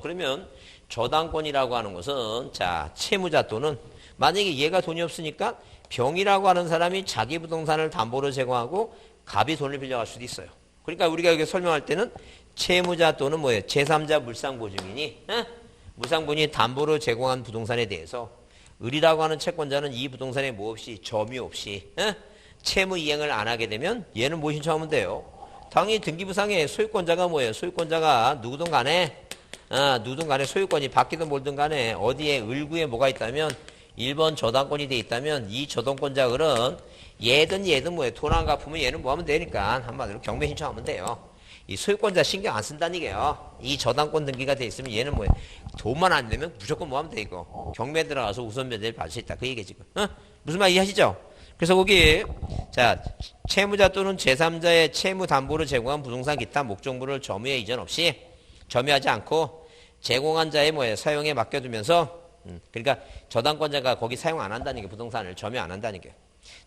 그러면 저당권이라고 하는 것은 자 채무자 또는 만약에 얘가 돈이 없으니까 병이라고 하는 사람이 자기 부동산을 담보로 제공하고 갑이 돈을 빌려갈 수도 있어요. 그러니까 우리가 여기 설명할 때는 채무자 또는 뭐예요? 제3자 물상보증인이 물상보증인이 담보로 제공한 부동산에 대해서 을이라고 하는 채권자는 이 부동산에 뭐 없이 점유 없이 채무 이행을 안 하게 되면 얘는 뭐 신청하면 돼요? 당연히 등기부상에 소유권자가 뭐예요? 소유권자가 누구든 간에 소유권이 바뀌든 몰든 간에 어디에 을구에 뭐가 있다면 1번 저당권이 돼 있다면 이 저당권자 을은 얘든 뭐예요? 돈 안 갚으면 얘는 뭐 하면 되니까 한마디로 경매 신청하면 돼요. 이 소유권자 신경 안 쓴다는 게요. 이 저당권 등기가 돼 있으면 얘는 뭐예요? 돈만 안 내면 무조건 뭐 하면 돼 이거. 경매 들어가서 우선 변제를 받을 수 있다. 그 얘기 지금. 무슨 말 이해하시죠? 그래서 거기 자 채무자 또는 제3자의 채무 담보를 제공한 부동산 기타 목적물을 점유에 이전 없이 점유하지 않고 제공한 자의 뭐예요? 사용에 맡겨두면서 그러니까 저당권자가 거기 사용 안 한다는 게 부동산을 점유 안 한다는 게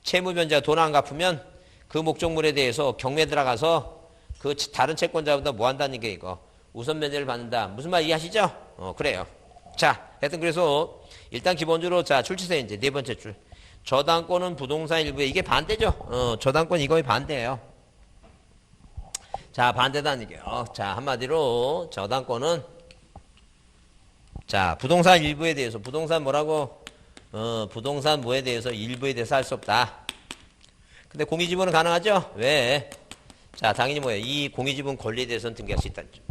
채무 변제가 돈 안 갚으면 그 목적물에 대해서 경매 들어가서 그 다른 채권자보다 뭐 한다는 게 이거 우선 변제를 받는다. 무슨 말 이해하시죠? 그래요. 자, 하여튼 그래서 일단 기본적으로 자 출처세 이제 네 번째 줄 저당권은 부동산 일부에 이게 반대죠. 저당권 이거의 반대예요. 자 반대다는 얘기예요. 자 한마디로 저당권은 자 부동산 일부에 대해서 부동산 뭐라고 부동산 뭐에 대해서 일부에 대해서 할 수 없다. 근데 공유지분은 가능하죠? 왜? 자 당연히 뭐예요? 이 공유지분 권리에 대해서는 등기할 수 있다는 점.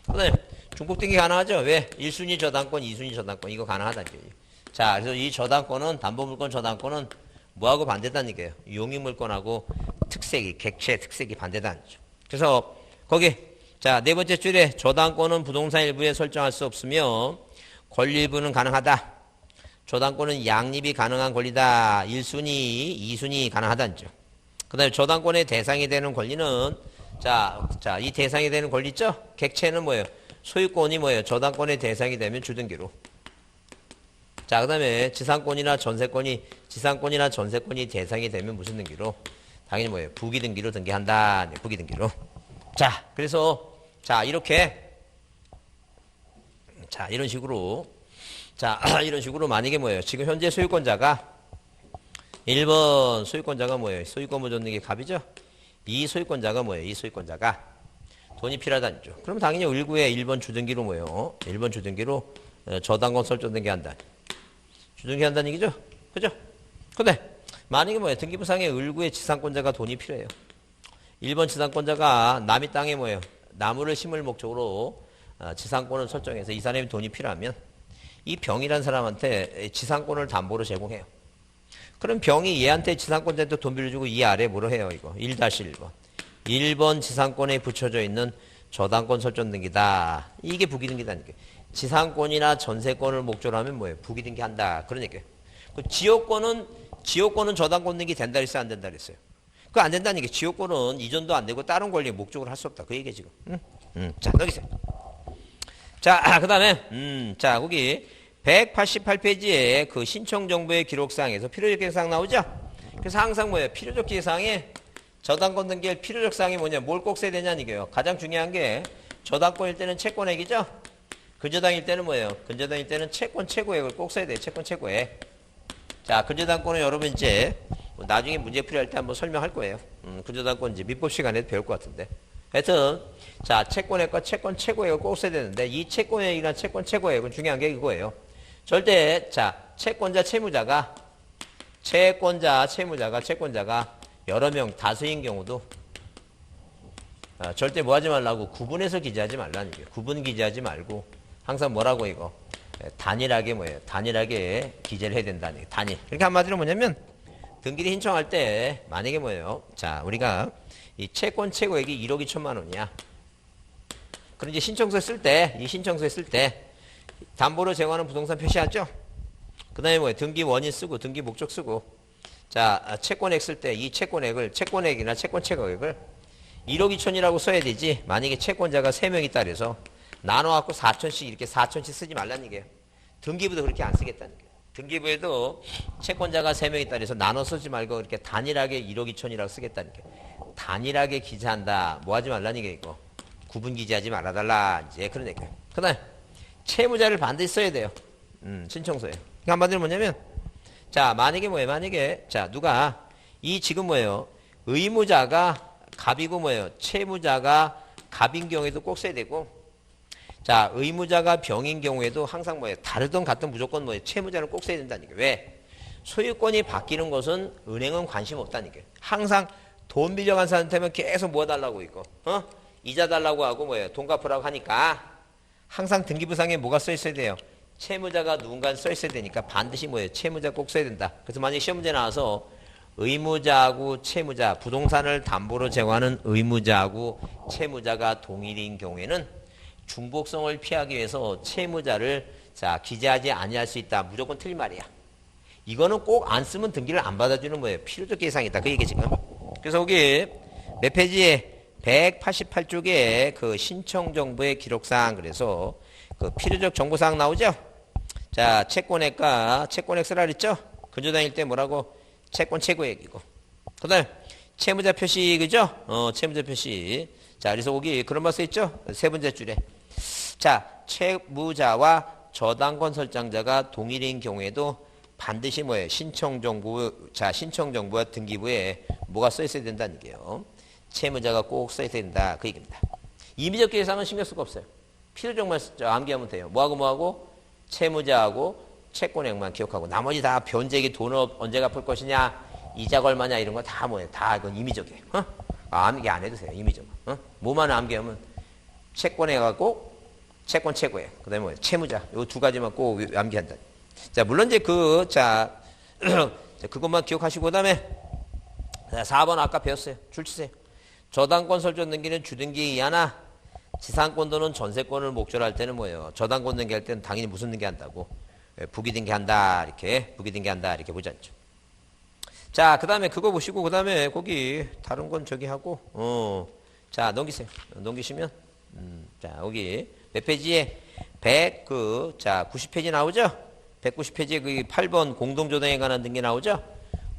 그다음에 중복 등기 가능하죠? 왜? 1순위 저당권, 2순위 저당권 이거 가능하다는 얘기예요. 자 그래서 이 저당권은 담보물권 저당권은 뭐하고 반대다는 얘기예요? 용익물권하고 특색이 객체 특색이 반대다는 점. 그래서 거기 자 네 번째 줄에 저당권은 부동산 일부에 설정할 수 없으며 권리 일부는 가능하다. 저당권은 양립이 가능한 권리다. 1순위, 2순위 가능하다는 점. 그 다음에 저당권의 대상이 되는 권리는 이 대상이 되는 권리 있죠? 객체는 뭐예요? 소유권이 뭐예요? 저당권의 대상이 되면 주등기로. 자, 그 다음에 지상권이나 전세권이 대상이 되면 무슨 등기로? 당연히 뭐예요? 부기등기로 등기한다. 네, 부기등기로. 자, 그래서 이렇게 이런 식으로 이런 식으로 만약에 뭐예요? 지금 현재 소유권자가 1번 소유권자가 뭐예요? 소유권 보존등기 갑이죠? 이 소유권자가 뭐예요? 이 소유권자가 돈이 필요하다는 죠. 그럼 당연히 을구에 1번 주등기로 뭐예요? 1번 주등기로 저당권 설정 등기한다. 주등기 한다는 얘기죠? 그죠? 근데 만약에 뭐예요? 등기부상에 을구의 지상권자가 돈이 필요해요. 1번 지상권자가 남의 땅에 뭐예요? 나무를 심을 목적으로 지상권을 설정해서 이 사람이 돈이 필요하면 이 병이라는 사람한테 지상권을 담보로 제공해요. 그럼 병이 얘한테 지상권자한테 돈 빌려주고 이 아래 뭐로 해요? 이거 1-1번 1번 지상권에 붙여져 있는 저당권 설정 등기다. 이게 부기등기다는 얘기예요. 지상권이나 전세권을 목적으로 하면 뭐예요? 부기등기 한다. 그런 얘기예요. 그 지역권은 저당권 등기 된다 그랬어요? 안 된다 그랬어요? 그거 안 된다는 얘기예요. 지역권은 이전도 안 되고 다른 권리의 목적으로 할 수 없다. 그 얘기예요 지금. 자 넘기세요. 자 그 다음에 자 거기 188페이지에 그 신청 정보의 기록사항에서 필요적 계상 나오죠? 그래서 항상 뭐예요? 필요적 계상에 저당권 등기의 필요적 사항이 뭐냐? 뭘 꼭 써야 되냐는 얘기예요. 가장 중요한 게 저당권일 때는 채권액이죠? 근저당일 때는 뭐예요? 근저당일 때는 채권 최고액을 꼭 써야 돼요. 채권 최고액. 자, 근저당권은 여러분 이제 나중에 문제 풀이할 때 한번 설명할 거예요. 근저당권 이제 민법 시간에 배울 것 같은데. 하여튼 자, 채권액과 채권 최고액을 꼭 써야 되는데 이 채권액이나 채권 최고액은 중요한 게 이거예요. 절대 자, 채권자가 여러 명 다수인 경우도 절대 뭐 하지 말라고 구분해서 기재하지 말라는 얘기예요. 구분 기재하지 말고 항상 뭐라고 이거 단일하게 뭐예요? 단일하게 기재를 해야 된다는 얘기. 단일. 그러니까 한마디로 뭐냐면 등기를 신청할 때 만약에 뭐예요? 자, 우리가 이 채권 최고액이 1억 2천만 원이야. 그럼 이제 신청서에 쓸 때, 이 신청서에 쓸 때 담보로 제공하는 부동산 표시하죠? 그 다음에 뭐예요? 등기 원인 쓰고, 등기 목적 쓰고. 자, 채권액 쓸 때 이 채권액을, 채권액이나 채권 최고액을 1억 2천이라고 써야 되지. 만약에 채권자가 3명 있다 그래서 나눠갖고 4천씩 이렇게 4천씩 쓰지 말라는 얘기예요. 등기부도 그렇게 안 쓰겠다는 얘기예요. 등기부에도 채권자가 3명 있다 그래서 나눠 쓰지 말고 이렇게 단일하게 1억 2천이라고 쓰겠다는 얘기예요. 단일하게 기재한다. 뭐 하지 말라는 얘기예요, 이거. 구분 기재하지 말아달라. 이제 그런 얘기예요. 그 다음에 채무자를 반드시 써야 돼요. 신청서에. 그러니까 한마디로 뭐냐면 자, 만약에 뭐예요? 만약에 자, 누가 이 지금 뭐예요? 의무자가 갑이고 뭐예요? 채무자가 갑인 경우에도 꼭 써야 되고 자, 의무자가 병인 경우에도 항상 뭐예요? 다르든 같든 무조건 뭐예요? 채무자는 꼭 써야 된다는 얘기예요. 왜? 소유권이 바뀌는 것은 은행은 관심 없다는 얘기예요. 항상 돈 빌려간 사람한테만 계속 뭐 달라고 있고 이자 달라고 하고 뭐예요? 돈 갚으라고 하니까 항상 등기부상에 뭐가 써 있어야 돼요? 채무자가 누군가 써 있어야 되니까 반드시 뭐예요? 채무자 꼭 써야 된다. 그래서 만약에 시험 문제 나와서 의무자하고 채무자, 부동산을 담보로 제공하는 의무자하고 채무자가 동일인 경우에는 중복성을 피하기 위해서 채무자를 자, 기재하지 아니할 수 있다. 무조건 틀린 말이야. 이거는 꼭 안 쓰면 등기를 안 받아주는 뭐예요? 필요적 예상이다. 그 얘기 지금. 그래서 여기 몇 페이지에 188쪽에 그 신청 정보의 기록사항 그래서 그 필요적 정보사항 나오죠? 자, 채권액과 채권액 쓰라 그랬죠? 근저당일 때 뭐라고? 채권 최고액이고. 그 다음에 채무자 표시, 그죠? 채무자 표시. 자, 그래서 여기 그런 말 써있죠? 세 번째 줄에. 자, 채무자와 저당권 설정자가 동일인 경우에도 반드시 뭐예요? 신청 정보, 자, 신청 정보와 등기부에 뭐가 써 있어야 된다는 얘기예요. 채무자가 꼭 써야 된다. 그 얘기입니다. 임의적 계상은 신경 쓸 거 없어요. 필요적만 암기하면 돼요. 뭐하고? 채무자하고 채권액만 기억하고 나머지 다 변제기 돈을 언제 갚을 것이냐, 이자가 얼마냐 이런 거 다 뭐예요? 다 이건 임의적이에요. 암기 안 해도 돼요. 임의적. 뭐만 암기하면 채권액하고 채권 최고액. 그다음에 뭐예요? 채무자. 이 두 가지만 꼭 암기한다. 자, 물론 이제 그것만 기억하시고 그다음에 4번 아까 배웠어요. 줄 치세요. 저당권 설정 등기는 주등기 이하나 지상권 또는 전세권을 목적으로 할 때는 뭐예요? 저당권 등기할 때는 당연히 무슨 등기한다고? 부기 등기한다. 이렇게 부기 등기한다. 이렇게 보지 않죠. 자, 그 다음에 그거 보시고 그 다음에 거기 다른 건 저기 하고 자, 넘기세요. 넘기시면 자, 여기 몇 페이지에 90페이지 나오죠? 190페이지에 그 8번 공동조당에 관한 등기 나오죠?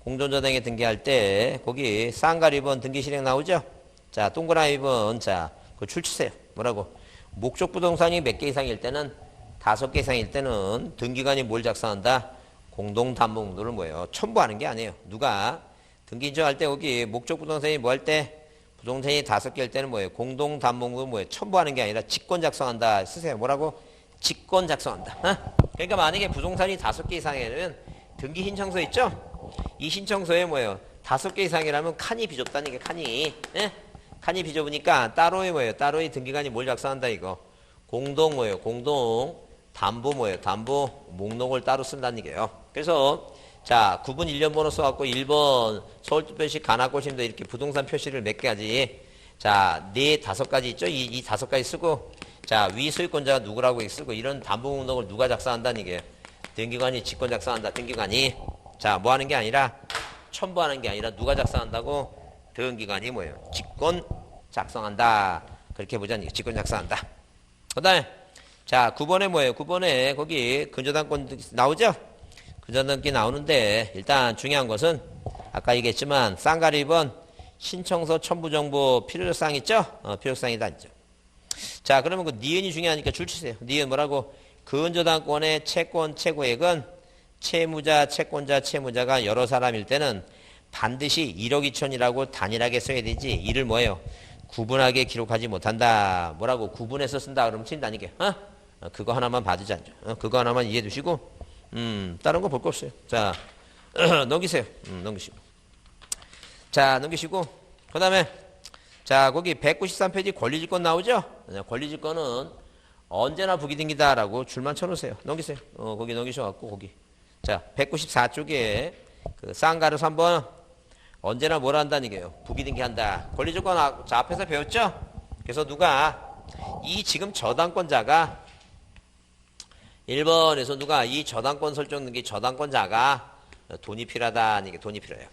공동조당에 등기할 때 거기 쌍가리 2번 등기 실행 나오죠? 자, 동그라미 2번 자, 그거 출치세요. 뭐라고? 목적 부동산이 몇 개 이상일 때는 5개 이상일 때는 등기관이 뭘 작성한다? 공동담보문서를 뭐예요? 첨부하는 게 아니에요. 누가 등기 인정할 때 거기 목적 부동산이 뭐 할 때? 부동산이 5개일 때는 뭐예요? 공동담보문서 뭐예요? 첨부하는 게 아니라 직권 작성한다. 쓰세요. 뭐라고? 직권 작성한다. 그러니까 만약에 부동산이 5개 이상이면 등기 신청서 있죠? 이 신청서에 뭐예요? 5개 이상이라면 칸이 비좁다는 게 칸이. 칸이 비좁으니까 따로의 뭐예요? 따로의 등기관이 뭘 작성한다 이거? 공동 뭐예요? 공동 담보 뭐예요? 담보 목록을 따로 쓴다는 얘기예요. 그래서 자, 9번 1년 번호 써갖고 1번 서울특별시 관악고심도 이렇게 부동산 표시를 몇 가지 자, 5가지 있죠? 이 5가지 쓰고 자, 위 소유권자가 누구라고 쓰고 이런 담보 목록을 누가 작성한다는 얘기예요. 등기관이 직권 작성한다. 등기관이 자, 뭐 하는 게 아니라 첨부하는 게 아니라 누가 작성한다고? 등기관이 뭐예요? 직권 작성한다. 그렇게 보자니 직권 작성한다. 그 다음에 자, 9번에 뭐예요? 9번에 거기 근저당권 나오죠? 근저당권 나오는데 일단 중요한 것은 아까 얘기했지만 쌍가리 2번 신청서 첨부 정보 필요적 사항 있죠? 필요적 사항이다 있죠. 자, 그러면 그 니은이 중요하니까 줄 치세요. 니은 뭐라고? 근저당권의 채권 최고액은 채무자, 채권자, 채무자가 여러 사람일 때는 반드시 1억 2천이라고 단일하게 써야 되지. 이를 뭐예요? 구분하게 기록하지 못한다. 뭐라고? 구분해서 쓴다. 그러면 친다는 게. 그거 하나만 봐주지 않죠. 그거 하나만 이해해 두시고 다른 거 볼 거 없어요. 자, 넘기세요. 넘기시고. 자, 넘기시고 그 다음에 자, 거기 193페이지 권리질권 나오죠? 권리질권은 언제나 부기등기다라고 줄만 쳐놓으세요. 넘기세요. 거기 넘기셔갖고 거기. 자, 194쪽에 그 쌍가루 3번 언제나 뭘 한다는 얘기예요. 부기등기한다. 권리조건 자, 앞에서 배웠죠? 그래서 누가 이 지금 저당권자가 1번에서 누가 이 저당권 설정 등기 저당권자가 돈이 필요하다는 게 돈이 필요해요.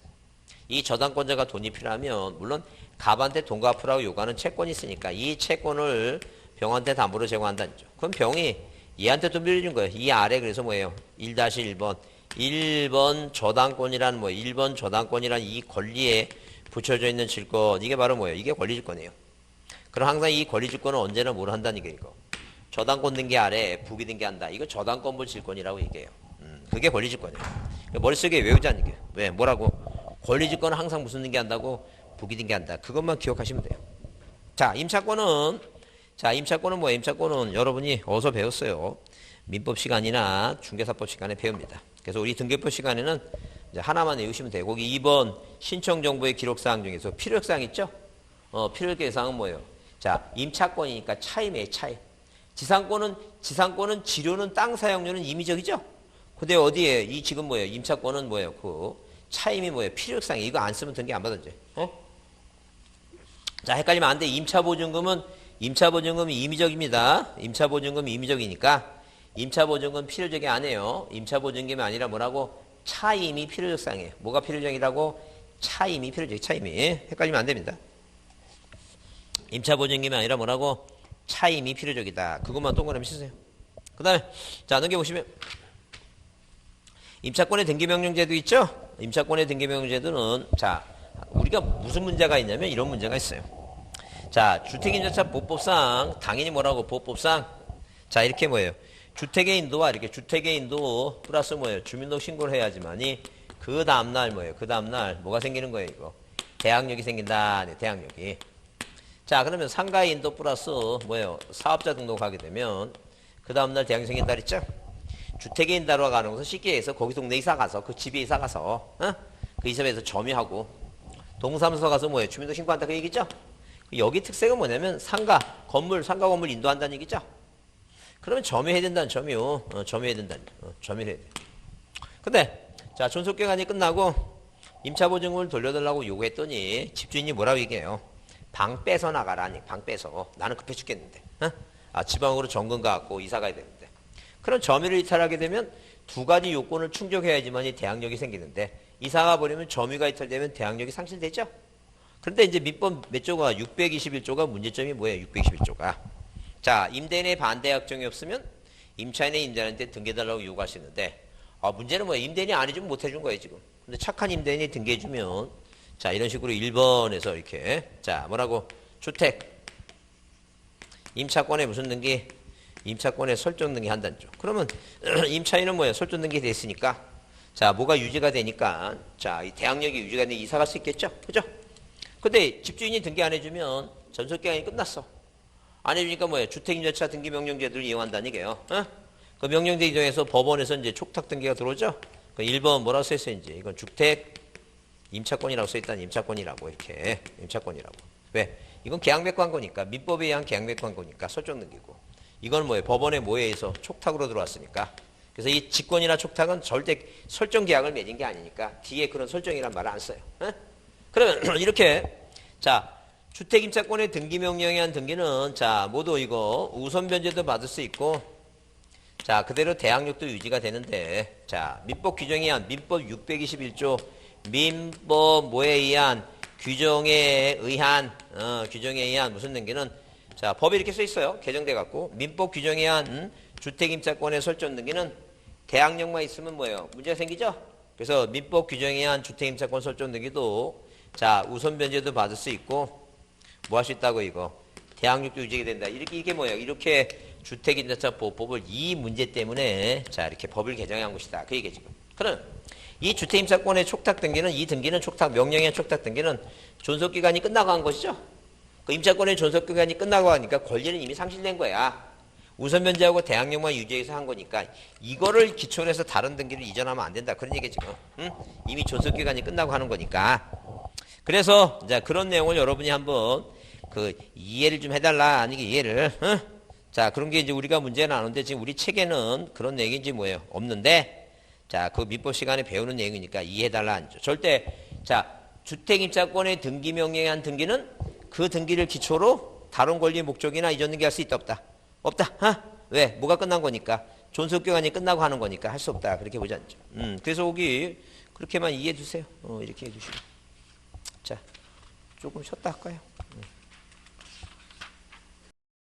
이 저당권자가 돈이 필요하면 물론 갑한테 돈 갚으라고 요구하는 채권이 있으니까 이 채권을 병한테 담보로 제공한다는 거죠. 그럼 병이 얘한테 돈 빌려준 거예요. 이 아래 그래서 뭐예요? 1-1번 1번 저당권이란 뭐 1번 저당권이란 이 권리에 붙여져 있는 질권 이게 바로 뭐예요? 이게 권리질권이에요. 그럼 항상 이 권리질권은 언제나 뭘 한다는 게 이거 저당권 등기 아래 부기 등기한다. 이거 저당권부 질권이라고 얘기해요. 그게 권리질권이에요. 머릿속에 외우자는 게 왜? 뭐라고? 권리질권은 항상 무슨 등기한다고? 부기 등기한다. 그것만 기억하시면 돼요. 자, 임차권은 뭐예요? 임차권은 여러분이 어디서 배웠어요? 민법 시간이나 중개사법 시간에 배웁니다. 그래서 우리 등기법 시간에는 이제 하나만 외우시면 돼요. 거기 2번 신청정보의 기록사항 중에서 필요사항 있죠? 필요사항은 뭐예요? 자, 임차권이니까 차임이에요, 차임. 지상권은 지료는 땅 사용료는 임의적이죠? 근데 어디에, 이 지금 뭐예요? 임차권은 뭐예요? 그 차임이 뭐예요? 필요사항. 이거 안 쓰면 등기 안 받아줘요. 자, 헷갈리면 안 돼. 임차보증금이 임의적입니다. 임차보증금이 임의적이니까 임차보증금 필요적이 아니에요. 임차보증금이 아니라 뭐라고? 차임이 필요적 사항이에요. 뭐가 필요적이라고? 차임이 필요적. 차임이. 헷갈리면 안 됩니다. 임차보증금이 아니라 뭐라고? 차임이 필요적이다. 그것만 동그라미 치세요. 그 다음에 자 넘겨보시면 임차권의 등기명령제도 있죠? 임차권의 등기명령제도는 자 우리가 무슨 문제가 있냐면 이런 문제가 있어요. 자 주택임대차 보호법상 당연히 뭐라고 보호법상 자 이렇게 뭐예요? 주택의 인도와 이렇게 주택의 인도 플러스 뭐예요? 주민등록 신고를 해야지만이 그 다음날 뭐예요? 그 다음날 뭐가 생기는 거예요 이거? 대항력이 생긴다. 네, 대항력이. 자 그러면 상가의 인도 플러스 뭐예요? 사업자 등록하게 되면 그 다음날 대항력이 생긴다 그랬죠? 주택의 인도로 가는 것은 쉽게 해서 거기 동네 이사 가서 그 집에 이사 가서 그 이사에서 점유하고 동사무소 가서 뭐예요? 주민등록 신고한다 그 얘기죠? 여기 특색은 뭐냐면 상가 건물 인도한다는 얘기죠? 그러면 점유해야 된다는 점유해야 된다는 점유해야 돼. 근데 자 존속기간이 끝나고 임차보증금을 돌려달라고 요구했더니 집주인이 뭐라고 얘기해요? 방 빼서 나가라. 방 빼서. 나는 급해 죽겠는데. 지방으로 정근 가갖고 이사 가야 되는데. 그럼 점유를 이탈하게 되면 두 가지 요건을 충족해야지만 대항력이 생기는데 이사가 버리면 점유가 이탈되면 대항력이 상실되죠? 그런데 이제 민법 몇 조가 621조가 문제점이 뭐예요? 621조가. 자, 임대인의 반대 약정이 없으면 임차인의 임대인한테 등기해달라고 요구할 수 있는데 문제는 뭐예요? 임대인이 안 해주면 못 해준 거예요, 지금. 근데 착한 임대인이 등기해주면 자, 이런 식으로 1번에서 이렇게 자, 뭐라고? 주택 임차권에 무슨 등기? 임차권에 설정 등기 한다는 죠. 그러면 임차인은 뭐예요? 설정 등기 됐으니까 자, 뭐가 유지가 되니까 자, 이 대항력이 유지가 되니 이사 갈 수 있겠죠? 그죠? 근데 집주인이 등기 안 해주면 전속기간이 끝났어. 안 해주니까 뭐예요? 주택임대차 등기명령제도를 이용한다는 얘기예요. 그 명령제 이용해서 법원에서 이제 촉탁 등기가 들어오죠? 그 1번 뭐라고 써있어요? 이제 이건 주택 임차권이라고 써있다는 임차권이라고 이렇게 임차권이라고. 왜? 이건 계약맺고 한 거니까 민법에 의한 계약맺고 한 거니까 설정 등기고. 이건 뭐예요? 법원에 뭐에 의해서 촉탁으로 들어왔으니까. 그래서 이 직권이나 촉탁은 절대 설정 계약을 맺은 게 아니니까 뒤에 그런 설정이란 말을 안 써요. 그러면 이렇게 자 주택임차권의 등기명령에 의한 등기는 자 모두 이거 우선 변제도 받을 수 있고 자 그대로 대항력도 유지가 되는데 자 민법 규정에 의한 민법 621조 민법 뭐에 의한 규정에 의한 무슨 등기는 자 법에 이렇게 써 있어요. 개정돼 갖고 민법 규정에 의한 주택임차권의 설정 등기는 대항력만 있으면 뭐예요? 문제가 생기죠? 그래서 민법 규정에 의한 주택임차권 설정 등기도 자 우선 변제도 받을 수 있고 뭐 할 수 있다고 이거 대항력도 유지가 된다. 이게 뭐예요? 이렇게 주택임대차 보호법을 이 문제 때문에 자 이렇게 법을 개정한 것이다. 그 얘기 지금. 그럼 이 주택임차권의 촉탁 등기는 이 등기는 촉탁 명령의 촉탁 등기는 존속기간이 끝나고 한 것이죠. 그 임차권의 존속기간이 끝나고 하니까 권리는 이미 상실된 거야. 우선 변제하고 대항력만 유지해서 한 거니까 이거를 기초로 해서 다른 등기를 이전하면 안 된다. 그런 얘기 지금. 이미 존속기간이 끝나고 하는 거니까. 그래서 이제 그런 내용을 여러분이 한번 그 이해를 좀 해달라. 아니 이해를 자, 그런 게 이제 우리가 문제 나누는데 지금 우리 책에는 그런 내용인지 뭐예요? 없는데, 자, 그 민법 시간에 배우는 내용이니까 이해해달라 안죠. 절대, 자, 주택임차권의 등기 명령에 한 등기는 그 등기를 기초로 다른 권리 목적이나 이전 등기할 수 있다 없다? 없다. 하? 왜? 뭐가 끝난 거니까. 존속교환이 끝나고 하는 거니까 할 수 없다. 그렇게 보지 않죠. 그래서 여기 그렇게만 이해해 주세요. 이렇게 해 주시고. 자, 조금 쉬었다 할까요?